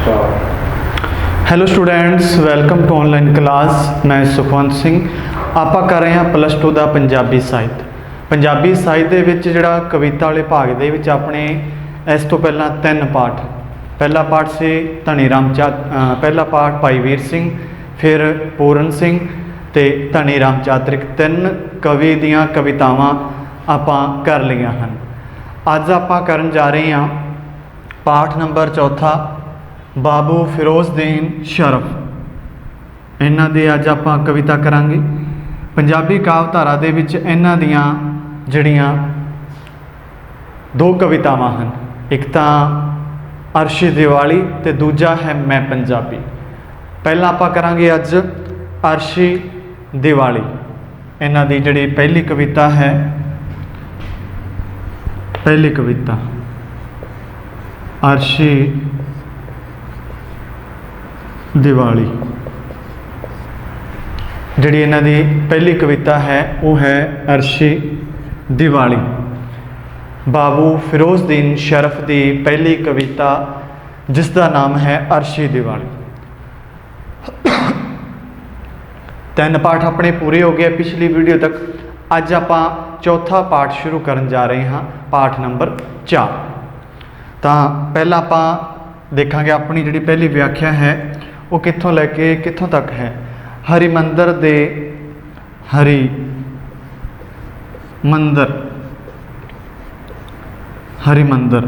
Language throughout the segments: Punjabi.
Hello students, welcome to online class. मैं सुखवंत सिंह। ਆਪਾਂ ਕਰ ਰਹੇ ਹਾਂ +2 ਦਾ ਪੰਜਾਬੀ ਸਾਹਿਤ। ਪੰਜਾਬੀ ਸਾਹਿਤ ਦੇ ਵਿੱਚ ਜਿਹੜਾ ਕਵਿਤਾ ਵਾਲੇ ਭਾਗ ਦੇ ਵਿੱਚ ਆਪਣੇ ਇਸ ਤੋਂ ਪਹਿਲਾਂ 3 ਪਾਠ। ਪਹਿਲਾ ਪਾਠ ਸੀ ਧਨੀ ਰਾਮ ਪਹਿਲਾ ਪਾਠ ਭਾਈ ਵੀਰ ਸਿੰਘ, ਫਿਰ ਪੂਰਨ ਸਿੰਘ ਤੇ ਧਨੀ ਰਾਮ ਚਾਤਰਿਕ। 3 ਕਵੀ ਦੀਆਂ ਕਵਿਤਾਵਾਂ ਆਪਾਂ ਕਰ ਲਈਆਂ ਹਨ। ਅੱਜ ਆਪਾਂ ਕਰਨ ਜਾ ਰਹੇ ਹਾਂ ਪਾਠ ਨੰਬਰ 4 ਬਾਬੂ ਫਿਰੋਜ਼ਦੀਨ ਸ਼ਰਫ। ਇਹਨਾਂ ਦੇ ਅੱਜ ਆਪਾਂ ਕਵਿਤਾ ਕਰਾਂਗੇ। ਪੰਜਾਬੀ ਕਾਵਧਾਰਾ ਦੇ ਵਿੱਚ ਇਹਨਾਂ ਦੀਆਂ ਜਿਹੜੀਆਂ 2 ਕਵਿਤਾਵਾਂ ਹਨ, ਇੱਕ ਤਾਂ ਅਰਸ਼ੀ ਦੀਵਾਲੀ ਤੇ ਦੂਜਾ ਹੈ ਮੈਂ ਪੰਜਾਬੀ। ਪਹਿਲਾਂ ਆਪਾਂ ਕਰਾਂਗੇ ਅੱਜ ਅਰਸ਼ੀ ਦੀਵਾਲੀ। ਇਹਨਾਂ ਦੀ ਜਿਹੜੀ ਪਹਿਲੀ ਕਵਿਤਾ ਹੈ, ਪਹਿਲੀ ਕਵਿਤਾ ਅਰਸ਼ੀ ਦੀਵਾਲੀ। ਜਿਹੜੀ ਇਹਨਾਂ ਦੀ ਪਹਿਲੀ ਕਵਿਤਾ ਹੈ ਉਹ ਹੈ ਅਰਸ਼ੀ ਦੀਵਾਲੀ। ਬਾਬੂ ਫਿਰੋਜ਼ਦੀਨ ਸ਼ਰਫ ਦੀ ਪਹਿਲੀ ਕਵਿਤਾ ਜਿਸ ਦਾ ਨਾਮ ਹੈ ਅਰਸ਼ੀ ਦੀਵਾਲੀ। 3 ਪਾਠ ਆਪਣੇ ਪੂਰੇ ਹੋ ਗਏ ਪਿਛਲੀ ਵੀਡੀਓ ਤੱਕ। ਅੱਜ ਆਪਾਂ ਚੌਥਾ ਪਾਠ ਸ਼ੁਰੂ ਕਰਨ ਜਾ ਰਹੇ ਹਾਂ, ਪਾਠ ਨੰਬਰ 4। ਤਾਂ ਪਹਿਲਾਂ ਆਪਾਂ ਦੇਖਾਂਗੇ ਆਪਣੀ ਜਿਹੜੀ ਪਹਿਲੀ ਵਿਆਖਿਆ ਹੈ ਉਹ ਕਿੱਥੋਂ ਲੈ ਕੇ ਕਿੱਥੋਂ ਤੱਕ ਹੈ। ਹਰਿਮੰਦਰ ਦੇ ਹਰਿਮੰਦਰ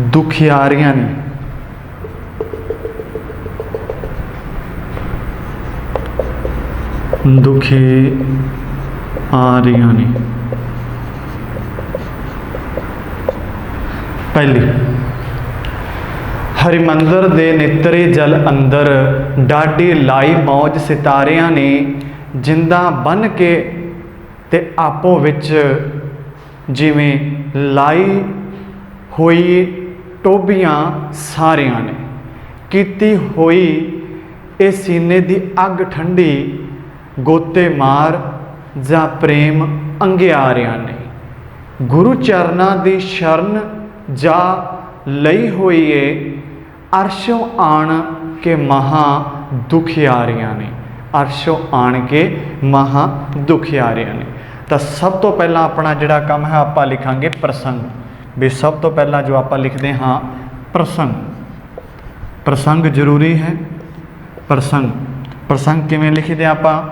ਦੁਖਿਆਰੀਆਂ ਨੇ ਪਹਿਲੀ। ਹਰਿਮੰਦਰ ਦੇ ਨਿਤਰੇ ਜਲ ਅੰਦਰ ਡਾਢੀ ਲਾਈ ਮੌਜ ਸਿਤਾਰਿਆਂ ਨੇ ਜਿੰਦਾਂ ਬੰਨ੍ਹ ਕੇ ਤੇ ਆਪੋ ਵਿੱਚ ਜਿਵੇਂ ਲਾਈ ਹੋਈ ਟੋਭੀਆਂ ਸਾਰਿਆਂ ਨੇ ਕੀਤੀ ਹੋਈ ਇਹ ਸੀਨੇ ਦੀ ਅੱਗ ਠੰਡੀ ਗੋਤੇ ਮਾਰ ਜਾਂ ਪ੍ਰੇਮ ਅੰਗਿਆਰਿਆਂ ਨੇ ਗੁਰੂ ਚਰਨਾਂ ਦੀ ਸ਼ਰਨ ਜਾ ਲਈ ਹੋਈ ਏ ਅਰਸ਼ੋਂ ਆਣ ਕੇ ਮਹਾ ਦੁਖਿਆਰੀਆਂ ਨੇ। ਅਰਸ਼ੋਂ ਆਣ ਕੇ ਮਹਾ ਦੁਖਿਆਰੀਆਂ ਨੇ। ਤਾਂ ਸਭ ਤੋਂ ਪਹਿਲਾਂ ਆਪਣਾ ਜਿਹੜਾ ਕੰਮ ਹੈ ਆਪਾਂ ਲਿਖਾਂਗੇ ਪ੍ਰਸੰਗ। ਵੀ ਸਭ ਤੋਂ ਪਹਿਲਾਂ ਜੋ ਆਪਾਂ ਲਿਖਦੇ ਹਾਂ ਪ੍ਰਸੰਗ ਜ਼ਰੂਰੀ ਹੈ। ਪ੍ਰਸੰਗ ਕਿਵੇਂ ਲਿਖਦੇ ਆਪਾਂ?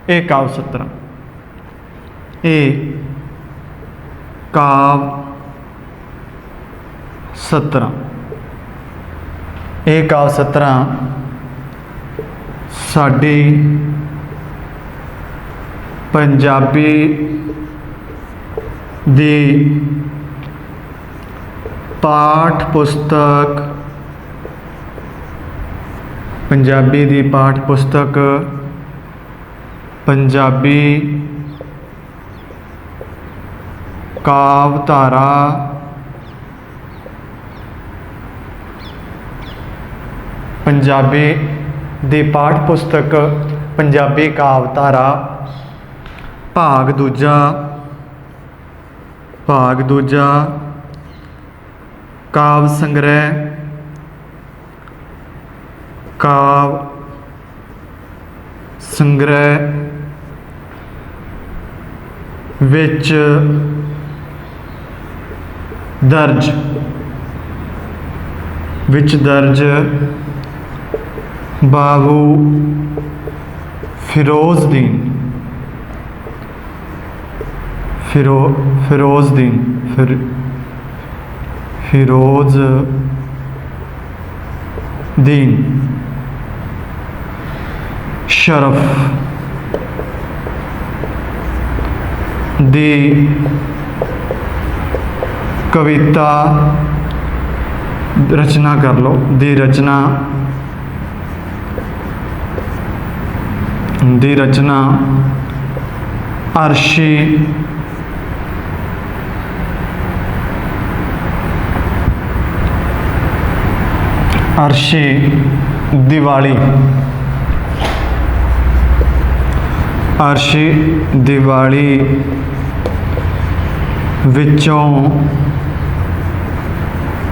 ਇਹ ਕਾਵ ਸਤਰਾਂ, ਇਹ ਕਾਵ ਸਤਰਾਂ, ਇਹ ਕਾਵ ਸਤਰਾਂ ਸਾਡੀ ਪੰਜਾਬੀ ਦੀ ਪਾਠ ਪੁਸਤਕ, ਪੰਜਾਬੀ ਦੀ ਪਾਠ ਪੁਸਤਕ ਪੰਜਾਬੀ ਕਾਵਧਾਰਾ ਪੰਜਾਬੀ ਦੀ ਪਾਠ ਪੁਸਤਕ ਪੰਜਾਬੀ ਕਾਵਧਾਰਾ ਭਾਗ ਦੂਜਾ ਕਾਵ ਸੰਗ੍ਰਹਿ ਵਿੱਚ ਦਰਜ ਬਾਬੂ ਫਿਰੋਜ਼ਦੀਨ ਸ਼ਰਫ ਦੀ ਕਵਿਤਾ ਰਚਨਾ ਕਰ ਲਓ। ਦੀ ਰਚਨਾ ਅਰਸ਼ੀ ਦੀਵਾਲੀ। ਅਰਸ਼ੀ ਦੀਵਾਲੀ ਵਿੱਚੋਂ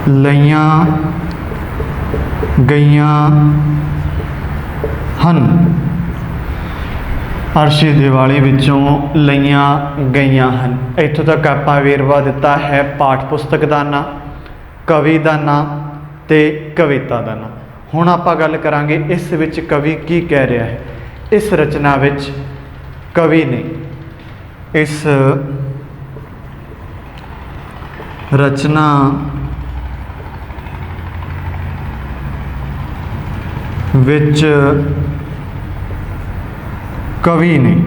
ਲਈਆਂ ਗਈਆਂ ਹਨ। ਅਰਸ਼ੀ ਦੀਵਾਲੀ ਵਿੱਚੋਂ ਲਈਆਂ ਗਈਆਂ ਹਨ। ਇੱਥੋਂ ਤੱਕ ਆਪਾਂ ਵੇਰਵਾ ਦਿੱਤਾ ਹੈ ਪਾਠ ਪੁਸਤਕ ਦਾ ਨਾਂ, ਕਵੀ ਦਾ ਨਾਂ ਤੇ ਕਵਿਤਾ ਦਾ ਨਾਂ। ਹੁਣ ਆਪਾਂ ਗੱਲ ਕਰਾਂਗੇ ਇਸ ਵਿੱਚ ਕਵੀ ਕੀ ਕਹਿ ਰਿਹਾ ਹੈ। ਇਸ ਰਚਨਾ ਵਿੱਚ ਕਵੀ ਨੇ ਇਸ ਰਚਨਾ ਵਿੱਚ ਕਵੀ ਨੇ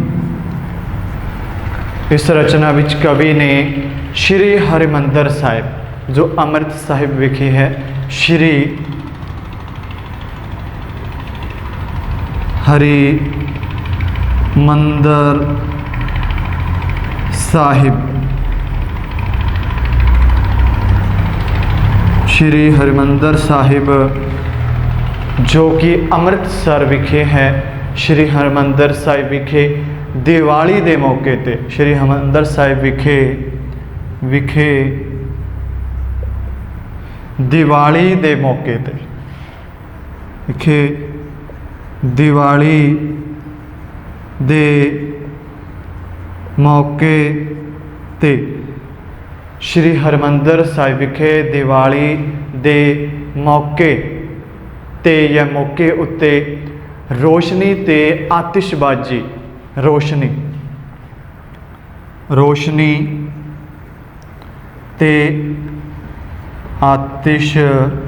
ਇਸ ਰਚਨਾ ਵਿੱਚ ਕਵੀ ਨੇ ਸ਼੍ਰੀ ਹਰਿਮੰਦਰ ਸਾਹਿਬ, ਜੋ ਅੰਮ੍ਰਿਤ ਸਾਹਿਬ ਵਿਖੇ ਹੈ, ਸ਼੍ਰੀ ਹਰਿਮੰਦਰ ਸਾਹਿਬ, ਸ਼੍ਰੀ ਹਰਿਮੰਦਰ ਸਾਹਿਬ ਜੋ ਕਿ ਅੰਮ੍ਰਿਤਸਰ ਵਿਖੇ ਹੈ, ਸ਼੍ਰੀ ਹਰਿਮੰਦਰ ਸਾਹਿਬ ਵਿਖੇ ਦੀਵਾਲੀ ਦੇ ਮੌਕੇ ਤੇ, ਸ਼੍ਰੀ ਹਰਿਮੰਦਰ ਸਾਹਿਬ ਵਿਖੇ ਦੀਵਾਲੀ ਦੇ ਮੌਕੇ ਤੇ ਦੀਵਾਲੀ ਦੇ ਮੌਕੇ ਤੇ ਸ਼੍ਰੀ ਹਰਿਮੰਦਰ ਸਾਹਿਬ ਵਿਖੇ ਦੀਵਾਲੀ ਦੇ ਮੌਕੇ ਤੇ ਜਾਂ ਮੌਕੇ ਉੱਤੇ ਰੋਸ਼ਨੀ ਤੇ ਆਤਿਸ਼ਬਾਜ਼ੀ, ਰੋਸ਼ਨੀ ਤੇ ਆਤਿਸ਼ਬਾਜ਼ੀ,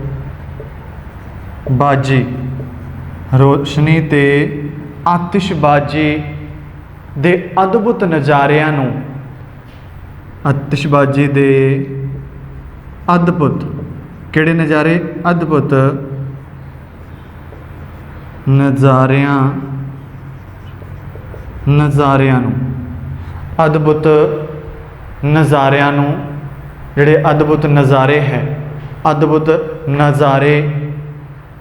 ਰੋਸ਼ਨੀ ਤੇ ਆਤਿਸ਼ਬਾਜ਼ੀ ਦੇ ਅਦਭੁਤ ਨਜ਼ਾਰਿਆਂ ਨੂੰ, ਆਤਿਸ਼ਬਾਜ਼ੀ ਦੇ ਅਦਭੁਤ, ਕਿਹੜੇ ਨਜ਼ਾਰੇ? ਅਦਭੁਤ ਨਜ਼ਾਰਿਆਂ ਨੂੰ, ਅਦਭੁਤ ਨਜ਼ਾਰਿਆਂ ਨੂੰ, ਜਿਹੜੇ ਅਦਭੁਤ ਨਜ਼ਾਰੇ ਹੈ, ਅਦਭੁਤ ਨਜ਼ਾਰੇ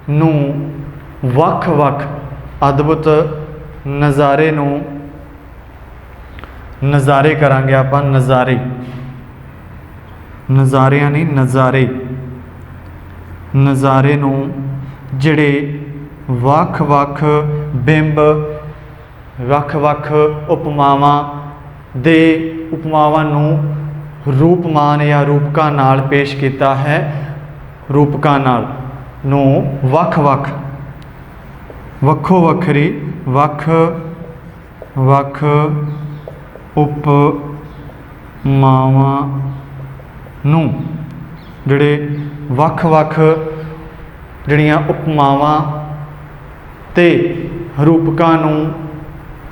ਨੂੰ ਵੱਖ-ਵੱਖ, ਅਦਭੁਤ ਨਜ਼ਾਰੇ ਨੂੰ, ਨਜ਼ਾਰੇ ਕਰਾਂਗੇ ਆਪਾਂ, ਨਜ਼ਾਰੇ, ਨਜ਼ਾਰਿਆਂ ਨਹੀਂ, ਨਜ਼ਾਰੇ ਨੂੰ ਜਿਹੜੇ ਵੱਖ-ਵੱਖ ਬਿੰਬ, ਵੱਖ-ਵੱਖ ਉਪਮਾਵਾਂ ਨੂੰ ਰੂਪਮਾਨ ਜਾਂ ਰੂਪਕਾਂ ਨਾਲ ਪੇਸ਼ ਕੀਤਾ ਹੈ, ਰੂਪਕਾਂ ਨਾਲ ਨੂੰ ਵੱਖ-ਵੱਖ, ਵੱਖੋ-ਵੱਖਰੀ, ਵੱਖ-ਵੱਖ ਉਪਮਾਵਾਂ ਨੂੰ, ਜਿਹੜੇ ਵੱਖ-ਵੱਖ ਜਿਹੜੀਆਂ ਉਪਮਾਵਾਂ ਤੇ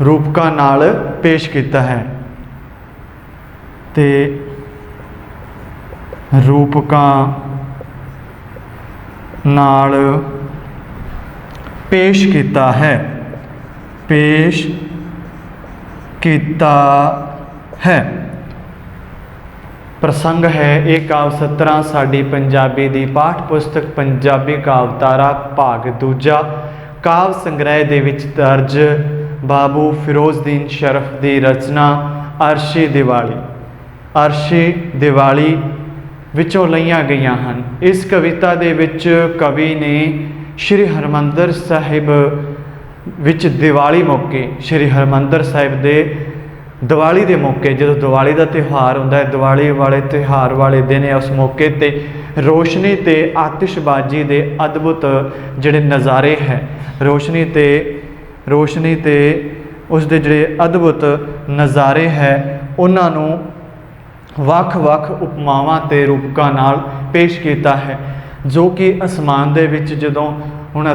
ਰੂਪਕਾਂ ਨਾਲ ਪੇਸ਼ ਕੀਤਾ ਹੈ, ਤੇ ਰੂਪਕਾਂ ਨਾਲ ਪੇਸ਼ ਕੀਤਾ ਹੈ, ਪ੍ਰਸੰਗ ਹੈ। ਇਹ ਕਾਵਿ ਸਤਰਾਂ ਸਾਡੀ ਪੰਜਾਬੀ ਦੀ ਪਾਠ ਪੁਸਤਕ ਪੰਜਾਬੀ ਕਾਵਿਧਾਰਾ ਭਾਗ ਦੂਜਾ ਕਾਵਿ ਸੰਗ੍ਰਹਿ ਦੇ ਵਿੱਚ ਦਰਜ ਬਾਬੂ ਫਿਰੋਜ਼ਦੀਨ ਸ਼ਰਫ ਦੀ ਰਚਨਾ ਅਰਸ਼ੀ ਦੀਵਾਲੀ ਵਿੱਚੋਂ ਲਈਆਂ ਗਈਆਂ ਹਨ। ਇਸ ਕਵਿਤਾ ਦੇ ਵਿੱਚ ਕਵੀ ਨੇ ਸ਼੍ਰੀ ਹਰਿਮੰਦਰ ਸਾਹਿਬ ਵਿੱਚ ਦੀਵਾਲੀ ਮੌਕੇ, ਸ਼੍ਰੀ ਹਰਿਮੰਦਰ ਸਾਹਿਬ ਦੇ ਦੀਵਾਲੀ ਦੇ ਮੌਕੇ, ਜਦੋਂ ਦੀਵਾਲੀ ਦਾ ਤਿਉਹਾਰ ਹੁੰਦਾ ਹੈ, ਦੀਵਾਲੀ ਵਾਲੇ ਤਿਉਹਾਰ ਵਾਲੇ ਦਿਨ ਹੈ, ਉਸ ਮੌਕੇ 'ਤੇ ਰੋਸ਼ਨੀ ਤੇ ਆਤਿਸ਼ਬਾਜ਼ੀ ਦੇ ਅਦਭੁਤ ਜਿਹੜੇ ਨਜ਼ਾਰੇ ਹੈ, ਰੋਸ਼ਨੀ ਤੇ ਉਸ ਦੇ ਜਿਹੜੇ ਅਦਭੁਤ ਨਜ਼ਾਰੇ ਹੈ, ਉਹਨਾਂ ਨੂੰ ਵੱਖ-ਵੱਖ ਉਪਮਾਵਾਂ ਤੇ ਰੂਪਕਾਂ ਨਾਲ ਪੇਸ਼ ਕੀਤਾ ਹੈ, ਜੋ ਕਿ ਅਸਮਾਨ ਦੇ ਵਿੱਚ ਜਦੋਂ ਹੁਣ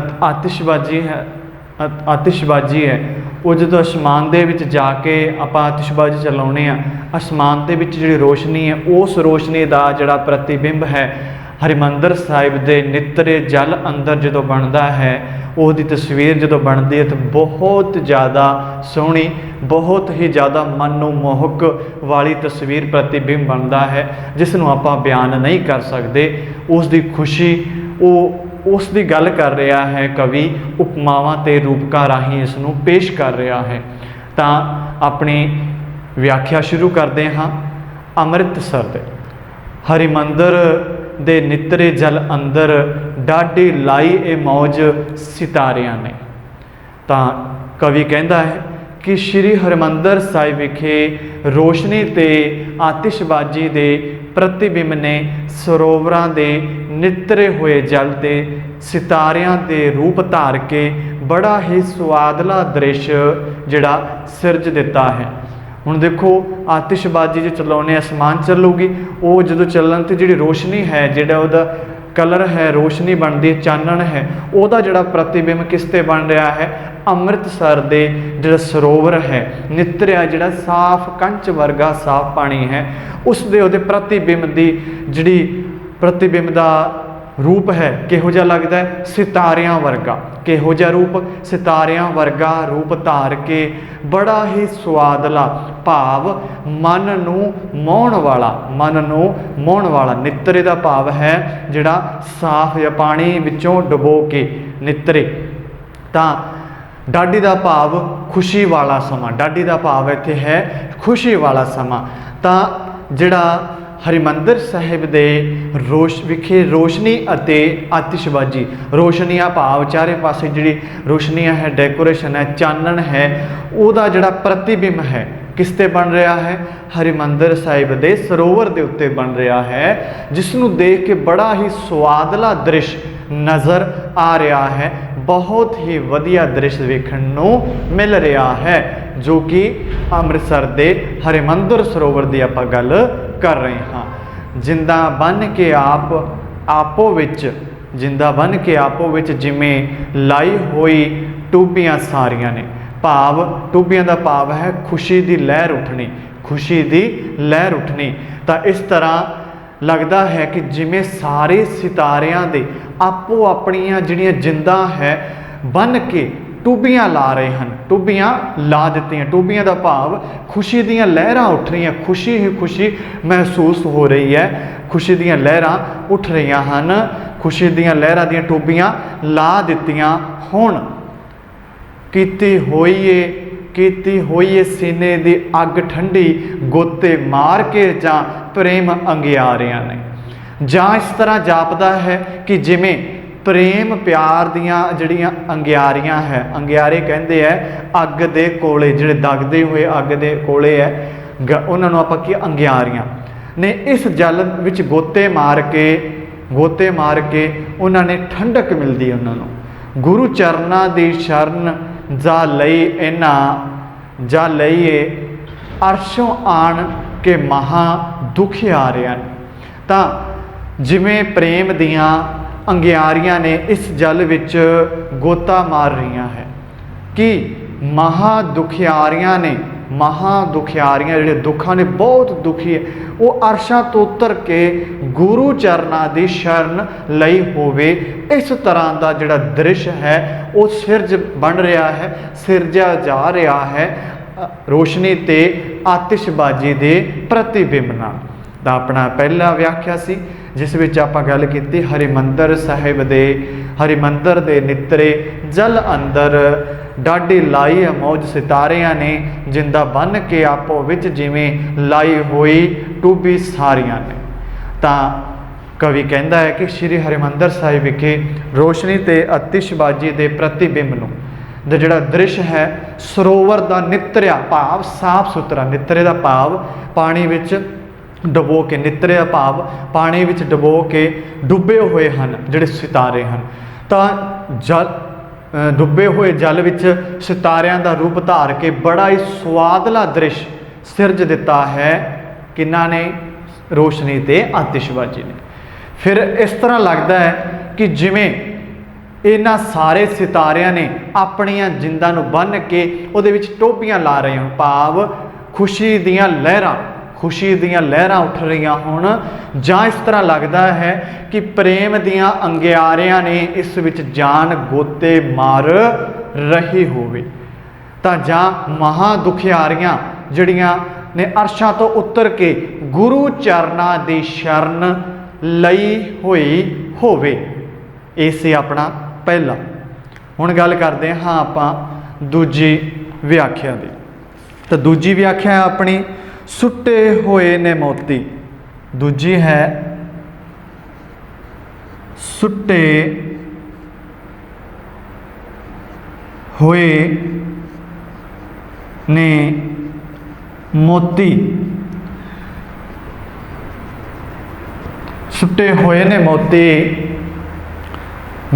ਆਤਿਸ਼ਬਾਜ਼ੀ ਹੈ, ਉਹ ਜਦੋਂ ਅਸਮਾਨ ਦੇ ਵਿੱਚ ਜਾ ਕੇ ਆਪਾਂ ਆਤਿਸ਼ਬਾਜ਼ੀ ਚਲਾਉਂਦੇ ਹਾਂ, ਅਸਮਾਨ ਦੇ ਵਿੱਚ ਜਿਹੜੀ ਰੋਸ਼ਨੀ ਹੈ, ਉਸ ਰੋਸ਼ਨੀ ਦਾ ਜਿਹੜਾ ਪ੍ਰਤੀਬਿੰਬ ਹੈ ਹਰਿਮੰਦਰ ਸਾਹਿਬ ਦੇ ਨਿੱਤਰੇ ਜਲ ਅੰਦਰ ਜਦੋਂ ਬਣਦਾ ਹੈ, ਉਹਦੀ ਤਸਵੀਰ ਜਦੋਂ ਬਣਦੀ ਹੈ ਤਾਂ ਬਹੁਤ ਜ਼ਿਆਦਾ ਸੋਹਣੀ, ਬਹੁਤ ਹੀ ਜ਼ਿਆਦਾ ਮਨ ਨੂੰ ਮੋਹਕ ਵਾਲੀ ਤਸਵੀਰ ਪ੍ਰਤੀਬਿੰਬ ਬਣਦਾ ਹੈ, ਜਿਸ ਨੂੰ ਆਪਾਂ ਬਿਆਨ ਨਹੀਂ ਕਰ ਸਕਦੇ। ਉਸ ਦੀ ਖੁਸ਼ੀ, ਉਸ ਦੀ ਗੱਲ ਕਰ ਰਿਹਾ ਹੈ ਕਵੀ, ਉਪਮਾਵਾਂ ਤੇ ਰੂਪਕਾਂ ਰਾਹੀਂ ਇਸ ਨੂੰ ਪੇਸ਼ ਕਰ ਰਿਹਾ ਹੈ। ਤਾਂ ਆਪਣੀ ਵਿਆਖਿਆ ਸ਼ੁਰੂ ਕਰਦੇ ਹਾਂ। ਅੰਮ੍ਰਿਤਸਰ ਦੇ ਹਰਿਮੰਦਰ ਦੇ ਨਿਤਰੇ ਜਲ ਅੰਦਰ ਡਾਢੀ ਲਾਈ ਇਹ ਮੌਜ ਸਿਤਾਰਿਆਂ ਨੇ। ਤਾਂ ਕਵੀ ਕਹਿੰਦਾ ਹੈ कि श्री हरिमंदर साहिब विखे रोशनी ते आतिशबाजी दे प्रतिबिंब ने सरोवरां दे नितरे हुए जल ते सितारियां दे रूप धार के बड़ा ही स्वादला दृश्य जिहड़ा सिरज दिता है। हुण देखो आतिशबाजी जो चलाउने आसमान चलूगी, वो जो चलन ते जिहड़ी रोशनी है, जिहड़ा उहदा कलर है, रोशनी बनती है, चानन है, ਉਹਦਾ ਜਿਹੜਾ प्रतिबिंब किस ते बन रहा है, ਅੰਮ੍ਰਿਤਸਰ ਦੇ ਜਿਹੜਾ ਸਰੋਵਰ ਹੈ ਨਿਤਰਿਆ ਜਿਹੜਾ ਸਾਫ਼ ਕੰਚ ਵਰਗਾ ਸਾਫ਼ ਪਾਣੀ ਹੈ, ਉਸ ਦੇ ਉਹਦੇ प्रतिबिंब ਦੀ ਜਿਹੜੀ प्रतिबिंब ਦਾ रूप है किहो जिहा लगदा है, सितारियां वर्गा। किहो जिहा रूप, सितारियां वर्गा रूप धार के बड़ा ही स्वादला भाव मन नूं मोहण वाला, मन नूं मोहण वाला। नितरे दा भाव है जिहड़ा साफ या पानी विचों डुबो के नितरे। तां डाढी दा भाव खुशी वाला समा, डाढी दा भाव इत्थे है खुशी वाला समा। तां जिहड़ा हरिमंदर साहिब दे विखे रोशनी अते आतिशबाजी, रोशनियां भाव चारे पासे जिहड़ी रोशनियां है, डेकोरेशन है, चानन है, उहदा जिहड़ा प्रतिबिंब है किस ते बन रहा है, हरिमंदर साहिब दे सरोवर दे उत्ते बन रहा है, जिसनूं देख के बड़ा ही स्वादला दृश्य नज़र आ रहा है। बहुत ही वधिया दृश्य वेखण नूं मिल रहा है, जो कि अमृतसर दे हरिमंदर सरोवर की आपां गल कर रहे हाँ। जिंदा बन के आपो विच, जिंदा बन के आपो विच जिमें लाई हुई टूबियां सारियां ने। भाव टूबियां दा भाव है खुशी दी लहर उठनी, खुशी दी लहर उठनी। तो इस तरह लगता है कि जिमें सारे सितारियां दे आपो अपनियां जिहड़ियां जिंदा है बन के टूबियां ला रहे हैं, टूबियां ला दित्तियां। टूबियां दा भाव खुशी दीयां लहरां उठ रही, खुशी ही खुशी महसूस हो रही है, खुशी दीयां लहरां उठ रही हैं, खुशी दीयां लहरां दीयां टूबियां ला दित्तियां होण। कीती होई सीने दी अग ठंडी, गोते मार के जां प्रेम अंगियारियां ने। जां इस तरह जापदा है कि जिमें प्रेम प्यार दियां जड़ियां अंगियारियां है, अंगियारे कहते हैं अग दे कोले, जिहड़े दगदे हुए अग दे कोले है, उन्होंने आपां की अंगियारियां ने इस जल विच गोते मार के उन्होंने ठंडक मिलती है। उन्होंने गुरु चरना दी शरण जा लई इन्हां जा लईए अरशों आन के महा दुखियारियां। तां जिमें प्रेम दियां अंगियारियां ने इस जल विच गोता मार रही है कि महादुखियारियां ने, महादुखियारियां जिहड़े दुखां ने बहुत दुखी है, वो अरशां तो उतर के गुरु चरना दी शरण लई होवे। इस तरह का जिहड़ा दृश्य है वो सिरज बन रहा है, सिरजा जा रहा है रोशनी ते आतिशबाजी दे प्रतिबिंब नाल। तां अपना पहला व्याख्या सी जिस विच आपां गल कीती हरिमंदर साहिब दे, हरिमंदर दे नितरे जल अंदर डाढी लाई मौज सितारियां ने, जिंदा बन के आपो विच जिवें लाई हुई टूबी सारियां ने। तां कवि कहता है कि श्री हरिमंदर साहिब विखे रोशनी ते आतिशबाजी दे प्रतिबिंब नूं दा जिहड़ा दृश्य है सरोवर दा नितरिया भाव साफ सुथरा, नितरे दा भाव पानी विच डुबो के, नितरे दा भाव पानी विच डुबो के डुबे हुए हैं जिहड़े सितारे हैं। तां जल डुबे हुए जल विच सितारियां दा रूप धार के बड़ा ही स्वादला दृश्य सिरज दिता है किन्हां ने, रोशनी ते आतिशबाजी ने। फिर इस तरह लगता है कि जिमें इन्हां सारे सितारियां ने अपनियां जिंदां नूं बन के उहदे विच टोपियां ला रहे होण, भाव खुशी दीयां लहरां, खुशी दीयां लहरां उठ रही होण, जां इस तरह लगता है कि प्रेम दीयां अंगियारियां ने इस विच जान गोते मार रही होवे। तां जां महादुखियारियां जिहड़ियां ने अरशां तो उतर के गुरु चरना दी शरण लई होई होवे। इसे अपना पहला। हुण गल करते हैं हाँ आपां दूजी व्याख्या दी। तो दूजी व्याख्या है अपनी, सुट्टे हुए ने मोती। दूजी है सुट्टे होए ने मोती, सुट्टे होए ने मोती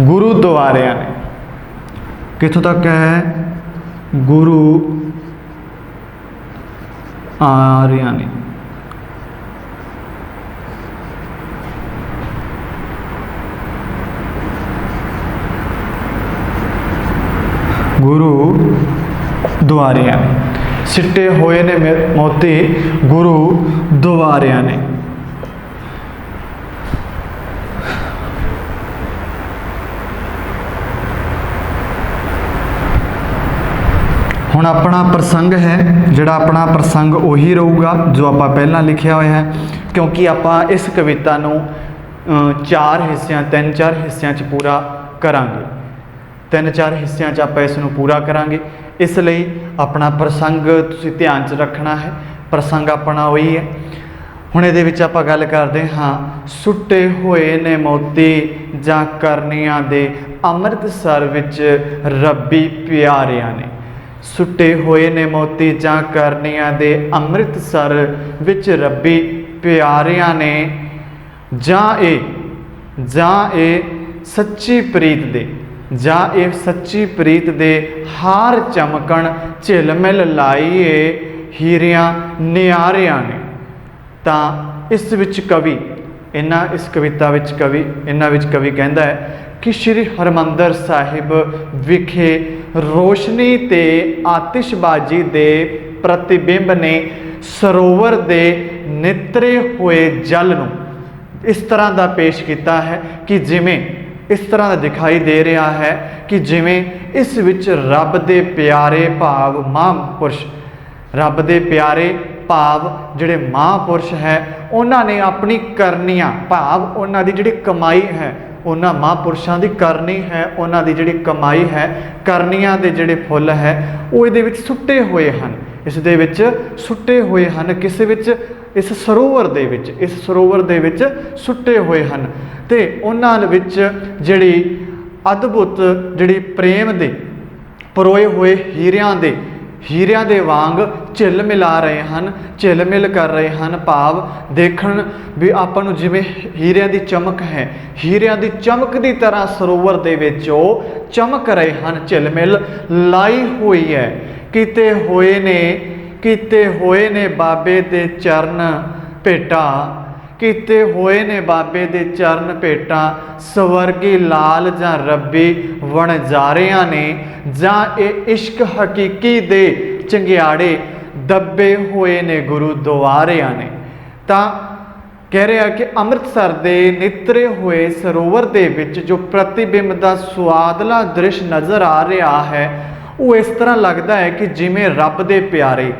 गुरुद्वारिया ने। कितों तक है? गुरु आर्या ने। गुरु द्वारिया ने, सिट्टे होए ने मोती गुरु द्वारिया ने। हुण अपना प्रसंग है जिहड़ा अपना प्रसंग उही रहूगा जो आपां पहलां लिखिया होया है, क्योंकि आपां इस कविता नूं 4 हिस्सियां 3-4 हिस्सियां च पूरा करांगे। 3-4 हिस्सियां च आपां इस नूं पूरा करांगे, इसलिए अपना प्रसंग तुसीं ध्यान च रखना है। प्रसंग अपना उही है। हुण इहदे विच आपां गल करदे हां, सुट्टे होए ने मोती जां करनियां दे अमृतसर विच रब्बी प्यारियां ने। सुट्टे होए ने मोती जां करनियां दे अमृतसर विच रब्बी प्यारियां ने। जां ए सच्ची प्रीत दे, जां ए सच्ची प्रीत दे हार चमकण झिलमिल लाईए हीरियां नियारियां ने। तां इस विच कवि इस कविता विच कवि कहंदा है कि श्री हरमंदर साहिब विखे रोशनी ते आतिशबाजी दे प्रतिबिंब ने सरोवर दे नितरे हुए जल नूं इस तरह का पेश किया है कि जिमें इस तरह का दिखाई दे रहा है कि जिमें इस विच रब दे प्यारे भाव महापुरुष, रब दे प्यारे भाव जिहड़े महापुरुष है उन्होंने अपनी करनियां भाव उन्हों की जिहड़ी कमाई है, उन्होंने महापुरुषों की करनी है, उन्होंने जिहड़ी कमाई है, करनियां दे जिहड़े फुल है वो इहदे विच सुट्टे हुए हैं। इस दे विच सुट्टे हुए हैं, किस विच? इस सरोवर दे विच, इस सरोवर दे विच सुट्टे हुए हैं। ते उन्हां विच जिहड़ी अद्भुत जिहड़ी प्रेम दे परोए हुए हीरियां दे वांग झिल मिला रहे हैं, झिलमिल कर रहे हैं। भाव देखण भी आपां नूं जिवें हीरियां दी चमक है, हीरियां दी चमक दी तरह सरोवर दे विच ओ चमक रहे हैं, झिलमिल लाई हुई है। कीते होए ने बाबे दे चरण भेटा, कीते होए ने बाबे दे चरण भेटा स्वर्गी लाल जां रब्बी वणजारियां ने। जां ए इश्क हकीकी दे चंगियाड़े दबे हुए ने गुरुद्वारियां ने। तां कह रहा कि अमृतसर दे नितरे हुए सरोवर दे विच जो प्रतिबिंब दा सुआदला दृश्य नज़र आ रहा है वो इस तरह लगता है कि जिमें रब दे प्यारे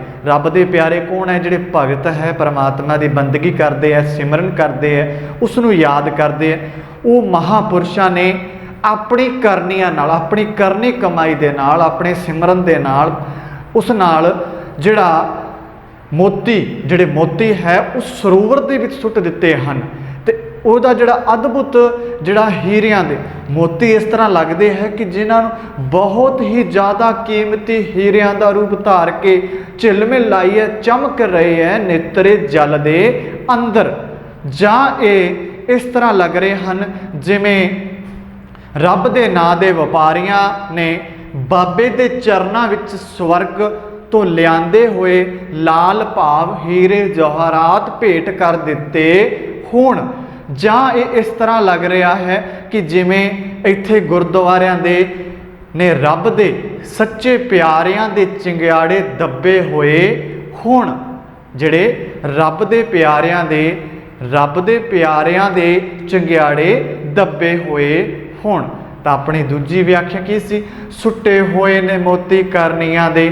कौन है? जिहड़े भगत है, परमात्मा की बंदगी करते हैं, सिमरन करते हैं, उसनूं याद करते हैं। वो महापुरुषों ने अपनी करनियां नाल, अपनी करनी कमाई दे नाल, अपने सिमरन दे नाल, उस नाल जिहड़ा जिहड़े मोती है उस सरोवर दे विच सुੱਟ दिते हैं। ते ਉਹਦਾ ਜਿਹੜਾ अद्भुत ਜਿਹੜਾ ਹੀਰਿਆਂ ਦੇ मोती इस तरह लगते हैं कि जिन्होंने बहुत ही ज़्यादा कीमती हीरियां का रूप धार के झिलमिल लाइए चमक रहे हैं नितरे जल के अंदर। जां ये इस तरह लग रहे हैं जिमें रब के नां दे व्यापारियां ने बाबे के चरणों विच स्वर्ग तो लियांदे हुए लाल भाव हीरे जवाहरात भेंट कर दिते होण। जां ये इस तरह लग रहा है कि जिमें इत्थे गुरुद्वारियां दे ने रब दे सच्चे प्यारियां दे चिंगियाड़े दबे हुए होण। जिहड़े रब दे प्यारियां दे चिंगियाड़े दबे हुए होण। तां अपनी दूजी व्याख्या की सी? सुट्टे हुए ने मोती करनियां दे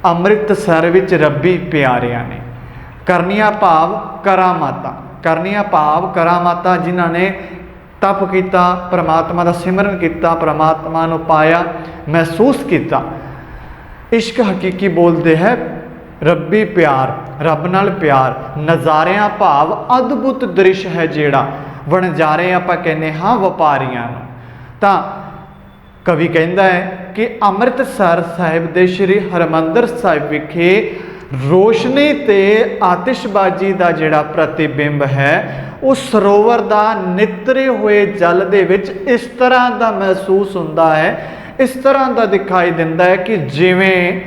अमृतसर विच रब्बी प्यारियां ने। करनियां भाव करामाता, करनियां भाव करामाता जिन्हां ने तप किया, परमात्मा का सिमरन किया, परमात्मा नूं पाया, महसूस किया। इश्क हकीकी बोलते हैं रब्बी प्यार, रब नाल प्यार, नज़ारियां भाव अद्भुत दृश्य है जिहड़ा ਵਣਜਾਰੇ ਆਪਾਂ ਕਹਿੰਦੇ ਹਾਂ ਵਪਾਰੀਆਂ ਨੂੰ। ਤਾਂ ਕਵੀ ਕਹਿੰਦਾ ਹੈ ਕਿ ਅੰਮ੍ਰਿਤਸਰ ਸਾਹਿਬ ਦੇ ਸ਼੍ਰੀ ਹਰਿਮੰਦਰ ਸਾਹਿਬ ਵਿਖੇ ਰੋਸ਼ਨੀ ਤੇ ਆਤਿਸ਼ਬਾਜ਼ੀ ਦਾ ਜਿਹੜਾ ਪ੍ਰਤੀਬਿੰਬ ਹੈ ਉਹ ਸਰੋਵਰ ਦਾ ਨਿਤਰੇ ਹੋਏ ਜਲ ਦੇ ਵਿੱਚ ਇਸ ਤਰ੍ਹਾਂ ਦਾ ਮਹਿਸੂਸ ਹੁੰਦਾ ਹੈ, ਇਸ ਤਰ੍ਹਾਂ ਦਾ ਦਿਖਾਈ ਦਿੰਦਾ ਹੈ ਕਿ ਜਿਵੇਂ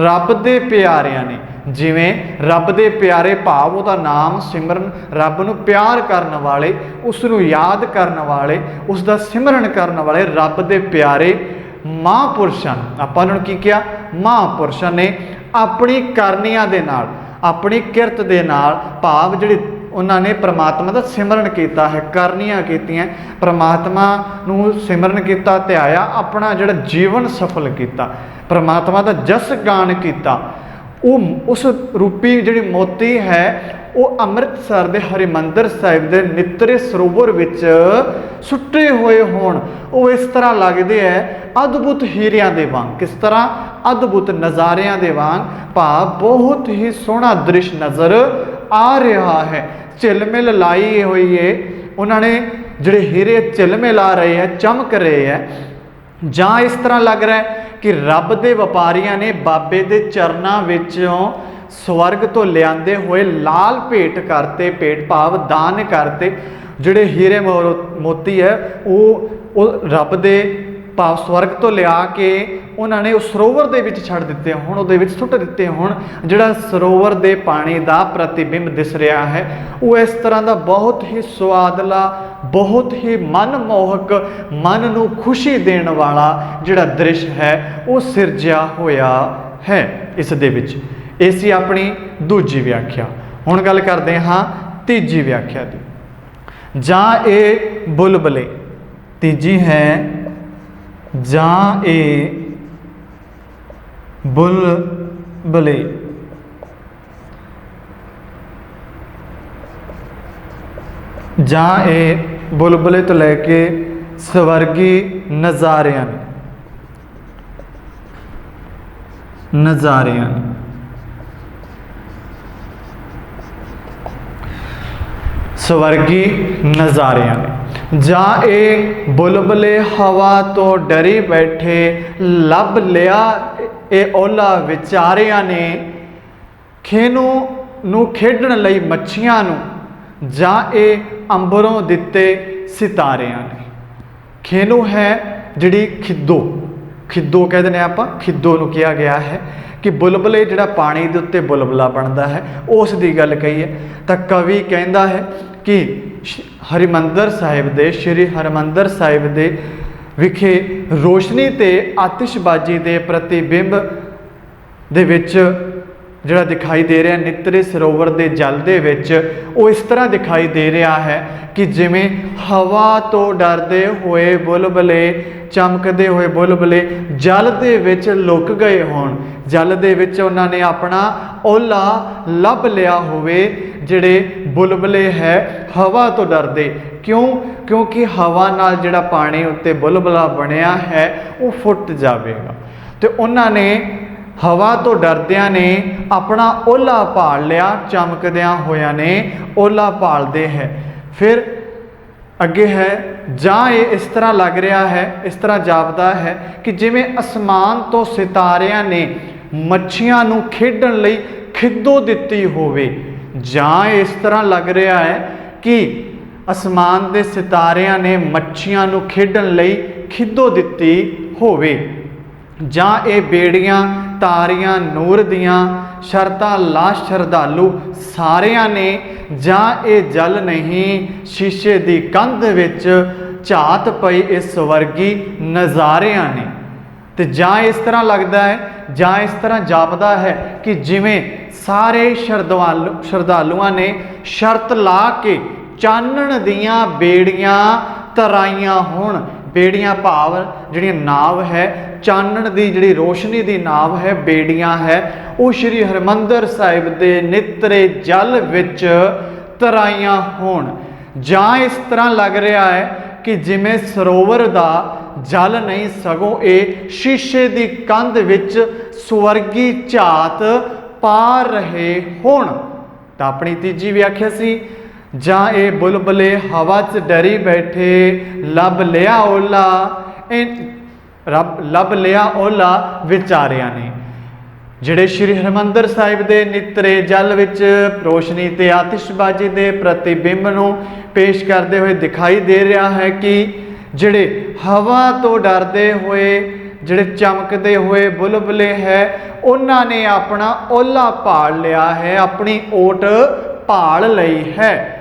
ਰੱਬ ਦੇ ਪਿਆਰਿਆਂ ਨੇ, ਜਿਵੇਂ ਰੱਬ ਦੇ ਪਿਆਰੇ ਭਾਵ ਉਹਦਾ ਨਾਮ ਸਿਮਰਨ, ਰੱਬ ਨੂੰ ਪਿਆਰ ਕਰਨ ਵਾਲੇ, ਉਸ ਨੂੰ ਯਾਦ ਕਰਨ ਵਾਲੇ, ਉਸ ਦਾ ਸਿਮਰਨ ਕਰਨ ਵਾਲੇ ਰੱਬ ਦੇ ਪਿਆਰੇ ਮਹਾਂਪੁਰਸ਼ਾਂ, ਆਪਾਂ ਉਹਨਾਂ ਨੂੰ ਕੀ ਕਿਹਾ, ਮਹਾਂਪੁਰਸ਼ਾਂ ਨੇ ਆਪਣੀ ਕਰਨੀਆਂ ਦੇ ਨਾਲ, ਆਪਣੀ ਕਿਰਤ ਦੇ ਨਾਲ, ਭਾਵ ਜਿਹੜੀ ਉਹਨਾਂ ਨੇ ਪ੍ਰਮਾਤਮਾ ਦਾ ਸਿਮਰਨ ਕੀਤਾ ਹੈ, ਕਰਨੀਆਂ ਕੀਤੀਆਂ, ਪ੍ਰਮਾਤਮਾ ਨੂੰ ਸਿਮਰਨ ਕੀਤਾ, ਧਿਆਇਆ, ਆਪਣਾ ਜਿਹੜਾ ਜੀਵਨ ਸਫਲ ਕੀਤਾ, ਪ੍ਰਮਾਤਮਾ ਦਾ ਜਸ ਗਾਨ ਕੀਤਾ। ਉਹ ਉਸ ਰੂਪੀ ਜਿਹੜੀ ਮੋਤੀ ਹੈ ਉਹ ਅੰਮ੍ਰਿਤਸਰ ਦੇ ਹਰਿਮੰਦਰ ਸਾਹਿਬ ਦੇ ਨਿਤਰੇ ਸਰੋਵਰ ਵਿੱਚ ਸੁੱਟੇ ਹੋਏ ਹੋਣ। ਉਹ ਇਸ ਤਰ੍ਹਾਂ ਲੱਗਦੇ ਹੈ ਅਦਭੁਤ ਹੀਰਿਆਂ ਦੇ ਵਾਂਗ। ਕਿਸ ਤਰ੍ਹਾਂ? ਅਦਭੁਤ ਨਜ਼ਾਰਿਆਂ ਦੇ ਵਾਂਗ, ਭਾਵ ਬਹੁਤ ਹੀ ਸੋਹਣਾ ਦ੍ਰਿਸ਼ ਨਜ਼ਰ ਆ ਰਿਹਾ ਹੈ। ਝਿਲਮਿਲ ਲਾਈ ਹੋਈ ਹੈ, ਉਹਨਾਂ ਨੇ ਜਿਹੜੇ ਹੀਰੇ ਝਿਲਮਿਲ ਆ ਰਹੇ ਹੈ, ਚਮਕ ਰਹੇ ਹੈ। ਜਾਂ ਇਸ ਤਰ੍ਹਾਂ ਲੱਗ ਰਿਹਾ ਹੈ ਕਿ ਰੱਬ ਦੇ ਵਪਾਰੀਆਂ ਨੇ ਬਾਬੇ ਦੇ ਚਰਨਾਂ ਵਿੱਚੋਂ ਸਵਰਗ ਤੋਂ ਲਿਆਂਦੇ ਹੋਏ ਲਾਲ ਭੇਟ ਕਰਤੇ, ਭੇਟ ਭਾਵ ਦਾਨ ਕਰਤੇ। ਜਿਹੜੇ ਹੀਰੇ ਮੋਤੀ ਹੈ ਉਹ ਰੱਬ ਦੇ ਭਾਵ ਸਵਰਗ ਤੋਂ ਲਿਆ ਕੇ ਉਹਨਾਂ ਨੇ ਉਸ ਸਰੋਵਰ ਦੇ ਵਿੱਚ ਛੱਡ ਦਿੱਤੇ ਹੁਣ, ਉਹਦੇ ਵਿੱਚ ਸੁੱਟ ਦਿੱਤੇ ਹੁਣ। ਜਿਹੜਾ ਸਰੋਵਰ ਦੇ ਪਾਣੀ ਦਾ ਪ੍ਰਤੀਬਿੰਬ ਦਿਸ ਰਿਹਾ ਹੈ ਉਹ ਇਸ ਤਰ੍ਹਾਂ ਦਾ ਬਹੁਤ ਹੀ ਸੁਆਦਲਾ, ਬਹੁਤ ਹੀ ਮਨਮੋਹਕ, ਮਨ ਨੂੰ ਖੁਸ਼ੀ ਦੇਣ ਵਾਲਾ ਜਿਹੜਾ ਦ੍ਰਿਸ਼ ਹੈ ਉਹ ਸਿਰਜਿਆ ਹੋਇਆ ਹੈ ਇਸ ਦੇ ਵਿੱਚ। ਇਹ ਸੀ ਆਪਣੀ ਦੂਜੀ ਵਿਆਖਿਆ। ਹੁਣ ਗੱਲ ਕਰਦੇ ਹਾਂ ਤੀਜੀ ਵਿਆਖਿਆ ਦੀ। ਜਾਂ ਇਹ ਬੁਲਬਲੇ, ਤੀਜੀ ਹੈ ਜਾਂ ਇਹ ਬੁਲਬਲੇ। ਜਾਂ ਇਹ ਬੁਲਬਲੇ ਤੋਂ ਲੈ ਕੇ ਸਵਰਗੀ ਨਜ਼ਾਰਿਆਂ ਨੇ, ਨਜ਼ਾਰਿਆਂ ਨੇ। ਸਵਰਗੀ ਨਜ਼ਾਰਿਆਂ ਨੇ। ਜਾਂ ਇਹ ਬੁਲਬਲੇ ਹਵਾ ਤੋਂ ਡਰੀ ਬੈਠੇ, ਲੱਭ ਲਿਆ ਇਹ ਓਲਾ ਵਿਚਾਰਿਆਂ ਨੇ, ਖੇਨੂੰ ਨੂੰ ਖੇਡਣ ਲਈ ਮੱਛੀਆਂ ਨੂੰ। ਜਾਂ ਇਹ ਅੰਬਰੋਂ ਦਿੱਤੇ ਸਿਤਾਰਿਆਂ ਨੇ। ਖੇਨੂੰ ਹੈ ਜਿਹੜੀ ਖਿੱਦੋ, ਖਿੱਦੋ ਕਹਿ ਦਿੰਦੇ ਆਪਾਂ, ਖਿੱਦੋ ਨੂੰ ਕਿਹਾ ਗਿਆ ਹੈ ਕਿ ਬੁਲਬਲੇ ਜਿਹੜਾ ਪਾਣੀ ਦੇ ਉੱਤੇ ਬੁਲਬਲਾ ਬਣਦਾ ਹੈ, ਉਸ ਦੀ ਗੱਲ ਕਹੀ ਹੈ। ਤਾਂ ਕਵੀ ਕਹਿੰਦਾ ਹੈ ਕਿ ਹਰਿਮੰਦਰ ਸਾਹਿਬ ਦੇ, ਸ਼੍ਰੀ ਹਰਿਮੰਦਰ ਸਾਹਿਬ ਦੇ ਵਿਖੇ ਰੋਸ਼ਨੀ ਤੇ ਆਤਿਸ਼ਬਾਜ਼ੀ ਦੇ ਪ੍ਰਤੀਬਿੰਬ ਦੇ ਵਿੱਚ ਜਿਹੜਾ ਦਿਖਾਈ ਦੇ ਰਿਹਾ ਨਿਤਰੇ ਸਰੋਵਰ ਦੇ ਜਲ ਦੇ ਵਿੱਚ, ਉਹ ਇਸ ਤਰ੍ਹਾਂ ਦਿਖਾਈ ਦੇ ਰਿਹਾ ਹੈ ਕਿ ਜਿਵੇਂ ਹਵਾ ਤੋਂ ਡਰਦੇ ਹੋਏ ਬੁਲਬਲੇ, ਚਮਕਦੇ ਹੋਏ ਬੁਲਬਲੇ ਜਲ ਦੇ ਵਿੱਚ ਲੁਕ ਗਏ ਹੋਣ। ਜਲ ਦੇ ਵਿੱਚ ਉਹਨਾਂ ਨੇ ਆਪਣਾ ਓਲਾ ਲੱਭ ਲਿਆ ਹੋਵੇ। ਜਿਹੜੇ ਬੁਲਬਲੇ ਹੈ ਹਵਾ ਤੋਂ ਡਰਦੇ, ਕਿਉਂ? ਕਿਉਂਕਿ ਹਵਾ ਨਾਲ ਜਿਹੜਾ ਪਾਣੀ ਉੱਤੇ ਬੁਲਬਲਾ ਬਣਿਆ ਹੈ ਉਹ ਫੁੱਟ ਜਾਵੇਗਾ। ਤੇ ਉਹਨਾਂ ਨੇ ਹਵਾ ਤੋਂ ਡਰਦਿਆਂ ਨੇ ਆਪਣਾ ਓਲਾ ਭਾਲ ਲਿਆ, ਚਮਕਦਿਆਂ ਹੋਇਆਂ ਨੇ ਓਲਾ ਭਾਲਦੇ ਹੈ। ਫਿਰ ਅੱਗੇ ਹੈ ਜਾਂ ਇਹ ਇਸ ਤਰ੍ਹਾਂ ਲੱਗ ਰਿਹਾ ਹੈ, ਇਸ ਤਰ੍ਹਾਂ ਜਾਪਦਾ ਹੈ ਕਿ ਜਿਵੇਂ ਅਸਮਾਨ ਤੋਂ ਸਿਤਾਰਿਆਂ ਨੇ ਮੱਛੀਆਂ ਨੂੰ ਖੇਡਣ ਲਈ ਖਿੱਦੋ ਦਿੱਤੀ ਹੋਵੇ। ਜਾਂ ਇਸ ਤਰ੍ਹਾਂ ਲੱਗ ਰਿਹਾ ਹੈ ਕਿ ਅਸਮਾਨ ਦੇ ਸਿਤਾਰਿਆਂ ਨੇ ਮੱਛੀਆਂ ਨੂੰ ਖੇਡਣ ਲਈ ਖਿੱਦੋ ਦਿੱਤੀ ਹੋਵੇ। ਜਾਂ ਇਹ ਬੇੜੀਆਂ ਤਾਰੀਆਂ ਨੂਰ ਦੀਆਂ, ਸ਼ਰਤਾਂ ਲਾ ਸ਼ਰਧਾਲੂ ਸਾਰਿਆਂ ਨੇ। ਜਾਂ ਇਹ ਜਲ ਨਹੀਂ ਸ਼ੀਸ਼ੇ ਦੀ ਕੰਧ ਵਿੱਚ ਝਾਤ ਪਈ ਇਸ ਸਵਰਗੀ ਨਜ਼ਾਰਿਆਂ ਨੇ। ਤੇ ਜਾਂ ਇਸ ਤਰ੍ਹਾਂ ਲੱਗਦਾ ਹੈ, ਜਾਂ ਇਸ ਤਰ੍ਹਾਂ ਜਾਪਦਾ ਹੈ ਕਿ ਜਿਵੇਂ ਸਾਰੇ ਸ਼ਰਧਾਲੂਆਂ ਨੇ ਸ਼ਰਤ ਲਾ ਕੇ ਚਾਨਣ ਦੀਆਂ ਬੇੜੀਆਂ ਤਰਾਈਆਂ ਹੋਣ। ਬੇੜੀਆਂ ਭਾਵ ਜਿਹੜੀਆਂ ਨਾਵ ਹੈ, ਚਾਨਣ ਦੀ ਜਿਹੜੀ ਰੋਸ਼ਨੀ ਦੀ ਨਾਵ ਹੈ, ਬੇੜੀਆਂ ਹੈ, ਉਹ ਸ਼੍ਰੀ ਹਰਿਮੰਦਰ ਸਾਹਿਬ ਦੇ ਨਿਤਰੇ ਜਲ ਵਿੱਚ ਤਰਾਈਆਂ ਹੋਣ। ਜਾਂ ਇਸ ਤਰ੍ਹਾਂ ਲੱਗ ਰਿਹਾ ਹੈ ਕਿ ਜਿਵੇਂ ਸਰੋਵਰ ਦਾ ਜਲ ਨਹੀਂ ਸਗੋਂ ਇਹ ਸ਼ੀਸ਼ੇ ਦੀ ਕੰਧ ਵਿੱਚ ਸਵਰਗੀ ਝਾਤ ਪਾ ਰਹੇ ਹੋਣ। ਤਾਂ ਆਪਣੀ ਤੀਜੀ ਵਿਆਖਿਆ ਸੀ ਜਾਂ ਇਹ ਬੁਲਬੁਲੇ ਹਵਾ 'ਚ ਡਰੀ ਬੈਠੇ, ਲੱਭ ਲਿਆ ਓਲਾ, ਇਹ ਲੱਭ ਲਿਆ ਓਲਾ ਵਿਚਾਰਿਆਂ ਨੇ। ਜਿਹੜੇ ਸ਼੍ਰੀ ਹਰਿਮੰਦਰ ਸਾਹਿਬ ਦੇ ਨਿਤਰੇ ਜਲ ਵਿੱਚ ਰੋਸ਼ਨੀ ਤੇ ਆਤਿਸ਼ਬਾਜ਼ੀ ਦੇ ਪ੍ਰਤੀਬਿੰਬ ਨੂੰ ਪੇਸ਼ ਕਰਦੇ ਹੋਏ ਦਿਖਾਈ ਦੇ ਰਿਹਾ ਹੈ ਕਿ ਜਿਹੜੇ ਹਵਾ ਤੋਂ ਡਰਦੇ ਹੋਏ, ਜਿਹੜੇ ਚਮਕਦੇ ਹੋਏ ਬੁਲਬੁਲੇ ਹੈ, ਉਹਨਾਂ ਨੇ ਆਪਣਾ ਓਲਾ ਭਾਲ ਲਿਆ ਹੈ, ਆਪਣੀ ਓਟ ਭਾਲ ਲਈ ਹੈ।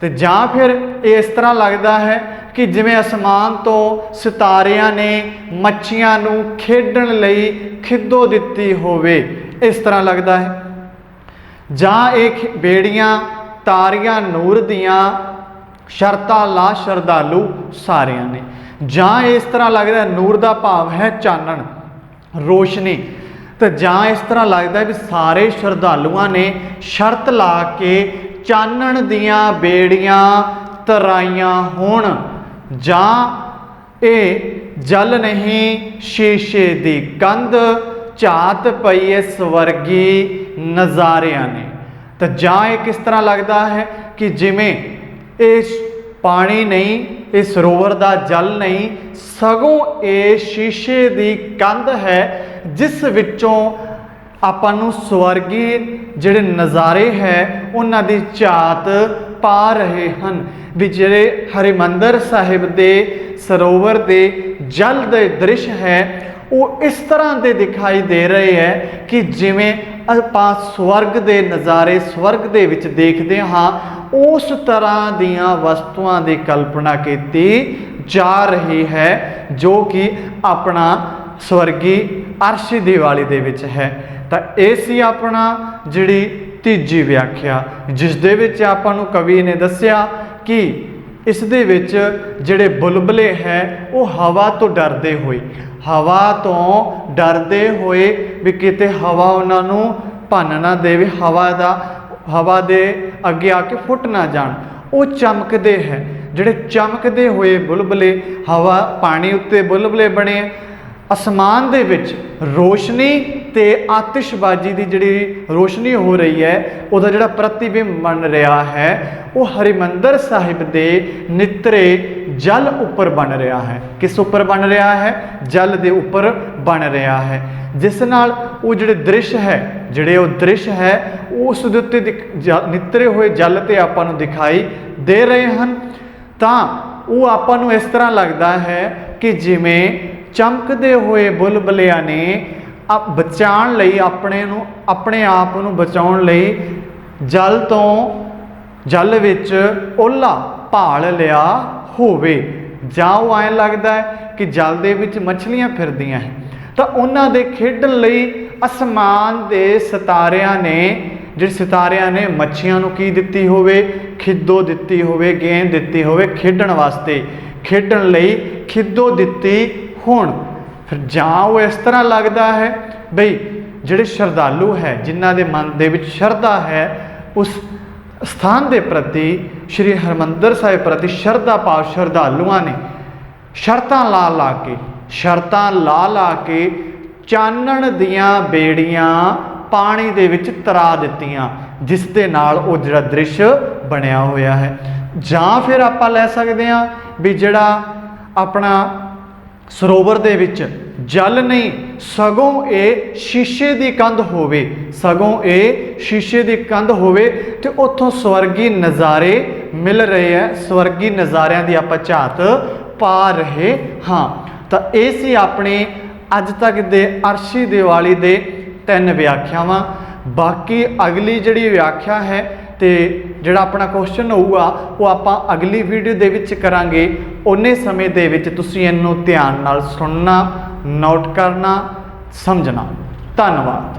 ਤੇ ਜਾਂ ਫਿਰ ਇਸ ਤਰ੍ਹਾਂ ਲੱਗਦਾ ਹੈ ਕਿ ਜਿਵੇਂ ਅਸਮਾਨ ਤੋਂ ਸਿਤਾਰਿਆਂ ਨੇ ਮੱਛੀਆਂ ਨੂੰ ਖੇਡਣ ਲਈ ਖਿੱਦੋ ਦਿੱਤੀ ਹੋਵੇ, ਇਸ ਤਰ੍ਹਾਂ ਲੱਗਦਾ ਹੈ। ਜਾਂ ਇਹ ਬੇੜੀਆਂ ਤਾਰੀਆਂ ਨੂਰ ਦੀਆਂ, ਸ਼ਰਤਾਂ ਲਾ ਸ਼ਰਧਾਲੂ ਸਾਰਿਆਂ ਨੇ। ਜਾਂ ਇਸ ਤਰ੍ਹਾਂ ਲੱਗਦਾ, ਨੂਰ ਦਾ ਭਾਵ ਹੈ ਚਾਨਣ, ਰੋਸ਼ਨੀ। ਤੇ ਜਾਂ ਇਸ ਤਰ੍ਹਾਂ ਲੱਗਦਾ ਵੀ ਸਾਰੇ ਸ਼ਰਧਾਲੂਆਂ ਨੇ ਸ਼ਰਤ ਲਾ ਕੇ ਚਾਨਣ ਦੀਆਂ ਬੇੜੀਆਂ ਤਰਾਈਆਂ ਹੋਣ। ਜਾਂ ਇਹ ਜਲ ਨਹੀਂ ਸ਼ੀਸ਼ੇ ਦੀ ਕੰਧ, ਝਾਤ ਪਈ ਹੈ ਸਵਰਗੀ ਨਜ਼ਾਰਿਆਂ ਨੇ। ਤਾਂ ਜਾਂ ਇਹ ਕਿਸ ਤਰ੍ਹਾਂ ਲੱਗਦਾ ਹੈ ਕਿ ਜਿਵੇਂ ਇਹ ਪਾਣੀ ਨਹੀਂ, ਇਹ ਸਰੋਵਰ ਦਾ ਜਲ ਨਹੀਂ, ਸਗੋਂ ਇਹ ਸ਼ੀਸ਼ੇ ਦੀ ਕੰਧ ਹੈ, ਜਿਸ ਵਿੱਚੋਂ ਆਪਾਂ ਨੂੰ ਸਵਰਗੀ ਜਿਹੜੇ ਨਜ਼ਾਰੇ ਹੈ ਉਹਨਾਂ ਦੀ ਝਾਤ ਪਾ ਰਹੇ ਹਨ। ਵੀ ਜਿਹੜੇ ਹਰਿਮੰਦਰ ਸਾਹਿਬ ਦੇ ਸਰੋਵਰ ਦੇ ਜਲ ਦੇ ਦ੍ਰਿਸ਼ ਹੈ ਉਹ ਇਸ ਤਰ੍ਹਾਂ ਦੇ ਦਿਖਾਈ ਦੇ ਰਹੇ ਹੈ ਕਿ ਜਿਵੇਂ ਆਪਾਂ ਸਵਰਗ ਦੇ ਨਜ਼ਾਰੇ ਸਵਰਗ ਦੇ ਵਿੱਚ ਦੇਖਦੇ ਹਾਂ, ਉਸ ਤਰ੍ਹਾਂ ਦੀਆਂ ਵਸਤੂਆਂ ਦੀ ਕਲਪਨਾ ਕੀਤੀ ਜਾ ਰਹੀ ਹੈ, ਜੋ ਕਿ ਆਪਣਾ ਸਵਰਗੀ ਅਰਸ਼ ਦੀ ਵਾਲੀ ਦੇ ਵਿੱਚ ਹੈ। ਤਾਂ ਇਹ ਸੀ ਆਪਣਾ ਜਿਹੜੀ ਤੀਜੀ ਵਿਆਖਿਆ, ਜਿਸ ਦੇ ਵਿੱਚ ਆਪਾਂ ਨੂੰ ਕਵੀ ਨੇ ਦੱਸਿਆ ਕਿ ਇਸ ਦੇ ਵਿੱਚ ਜਿਹੜੇ ਬੁਲਬੁਲੇ ਹੈ ਉਹ ਹਵਾ ਤੋਂ ਡਰਦੇ ਹੋਏ, ਹਵਾ ਤੋਂ ਡਰਦੇ ਹੋਏ ਵੀ ਕਿਤੇ ਹਵਾ ਉਹਨਾਂ ਨੂੰ ਭੰਨ ਨਾ ਦੇਵੇ, ਹਵਾ ਦੇ ਅੱਗੇ ਆ ਕੇ ਫੁੱਟ ਨਾ ਜਾਣ, ਉਹ ਚਮਕਦੇ ਹੈ। ਜਿਹੜੇ ਚਮਕਦੇ ਹੋਏ ਬੁਲਬੁਲੇ, ਹਵਾ ਪਾਣੀ ਉੱਤੇ ਬੁਲਬੁਲੇ ਬਣੇ, ਅਸਮਾਨ ਦੇ ਵਿੱਚ ਰੋਸ਼ਨੀ ਤੇ ਆਤਿਸ਼ਬਾਜ਼ੀ ਦੀ ਜਿਹੜੀ ਰੋਸ਼ਨੀ ਹੋ ਰਹੀ ਹੈ, ਉਹਦਾ ਜਿਹੜਾ ਪ੍ਰਤੀਬਿੰਬ ਬਣ ਰਿਹਾ ਹੈ, ਉਹ ਹਰਿਮੰਦਰ ਸਾਹਿਬ ਦੇ ਨਿਤਰੇ ਜਲ ਉੱਪਰ ਬਣ ਰਿਹਾ ਹੈ। ਕਿਸ ਉੱਪਰ ਬਣ ਰਿਹਾ ਹੈ? ਜਲ ਦੇ ਉੱਪਰ ਬਣ ਰਿਹਾ ਹੈ, ਜਿਸ ਨਾਲ ਉਹ ਜਿਹੜੇ ਦ੍ਰਿਸ਼ ਹੈ, ਜਿਹੜੇ ਉਹ ਦ੍ਰਿਸ਼ ਹੈ ਉਸ ਦੇ ਉੱਤੇ ਨਿਤਰੇ ਹੋਏ ਜਲ ਤੇ ਆਪਾਂ ਨੂੰ ਦਿਖਾਈ ਦੇ ਰਹੇ ਹਨ। ਤਾਂ ਉਹ ਆਪਾਂ ਨੂੰ ਇਸ ਤਰ੍ਹਾਂ ਲੱਗਦਾ ਹੈ ਕਿ ਜਿਵੇਂ ਚਮਕਦੇ ਹੋਏ ਬੁਲਬੁਲਿਆਂ ਨੇ ਬਚਾਉਣ ਲਈ ਆਪਣੇ ਆਪ ਨੂੰ ਬਚਾਉਣ ਲਈ ਜਲ ਵਿੱਚ ਓਲਾ ਭਾਲ ਲਿਆ ਹੋਵੇ। ਜਾਂ ਉਹ ਐਂ ਲੱਗਦਾ ਹੈ ਕਿ ਜਲ ਦੇ ਵਿੱਚ ਮੱਛਲੀਆਂ ਫਿਰਦੀਆਂ ਹੈ, ਤਾਂ ਉਹਨਾਂ ਦੇ ਖੇਡਣ ਲਈ ਅਸਮਾਨ ਦੇ ਸਿਤਾਰਿਆਂ ਨੇ, ਜਿਹੜੇ ਸਿਤਾਰਿਆਂ ਨੇ ਮੱਛੀਆਂ ਨੂੰ ਕੀ ਦਿੱਤੀ ਹੋਵੇ? ਖਿੱਦੋ ਦਿੱਤੀ ਹੋਵੇ, ਗੇਂਦ ਦਿੱਤੀ ਹੋਵੇ, ਖੇਡਣ ਵਾਸਤੇ, ਖੇਡਣ ਲਈ ਖਿੱਦੋ ਦਿੱਤੀ ਹੋਣ। ਫਿਰ ਜਾਂ ਉਹ ਇਸ ਤਰ੍ਹਾਂ ਲੱਗਦਾ ਹੈ ਬਈ ਜਿਹੜੇ ਸ਼ਰਧਾਲੂ ਹੈ, ਜਿਨ੍ਹਾਂ ਦੇ ਮਨ ਦੇ ਵਿੱਚ ਸ਼ਰਧਾ ਹੈ ਉਸ ਸਥਾਨ ਦੇ ਪ੍ਰਤੀ, ਸ਼੍ਰੀ ਹਰਿਮੰਦਰ ਸਾਹਿਬ ਪ੍ਰਤੀ ਸ਼ਰਧਾ ਭਾਵ ਸ਼ਰਧਾਲੂਆਂ ਨੇ ਸ਼ਰਤਾਂ ਲਾ ਕੇ ਚਾਨਣ ਦੀਆਂ ਬੇੜੀਆਂ ਪਾਣੀ ਦੇ ਵਿੱਚ ਤਰਾ ਦਿੱਤੀਆਂ, ਜਿਸ ਦੇ ਨਾਲ ਉਹ ਜਿਹੜਾ ਦ੍ਰਿਸ਼ ਬਣਿਆ ਹੋਇਆ ਹੈ। ਜਾਂ ਫਿਰ ਆਪਾਂ ਲੈ ਸਕਦੇ ਹਾਂ ਵੀ ਜਿਹੜਾ ਆਪਣਾ ਸਰੋਵਰ ਦੇ ਵਿੱਚ ਜਲ ਨਹੀਂ, ਸਗੋਂ ਇਹ ਸ਼ੀਸ਼ੇ ਦੀ ਕੰਧ ਹੋਵੇ, ਤੇ ਉੱਥੋਂ ਸਵਰਗੀ ਨਜ਼ਾਰੇ ਮਿਲ ਰਹੇ ਹੈ, ਸਵਰਗੀ ਨਜ਼ਾਰਿਆਂ ਦੀ ਆਪਾਂ ਝਾਤ ਪਾ ਰਹੇ ਹਾਂ। ਤਾਂ ਇਹ ਸੀ ਆਪਣੇ ਅੱਜ ਤੱਕ ਦੇ ਅਰਸ਼ੀ ਦੀਵਾਲੀ ਦੇ 3 ਵਿਆਖਿਆਵਾਂ। ਬਾਕੀ ਅਗਲੀ ਜਿਹੜੀ ਵਿਆਖਿਆ ਹੈ ਤੇ ਜਿਹੜਾ ਆਪਣਾ ਕੁਐਸਚਨ ਹੋਊਗਾ ਉਹ ਆਪਾਂ ਅਗਲੀ ਵੀਡੀਓ ਦੇ ਵਿੱਚ ਕਰਾਂਗੇ। ਉਨੇ ਸਮੇਂ ਦੇ ਵਿੱਚ ਤੁਸੀਂ ਇਹਨੂੰ ਧਿਆਨ ਨਾਲ ਸੁਣਨਾ, ਨੋਟ ਕਰਨਾ, ਸਮਝਣਾ। ਧੰਨਵਾਦ।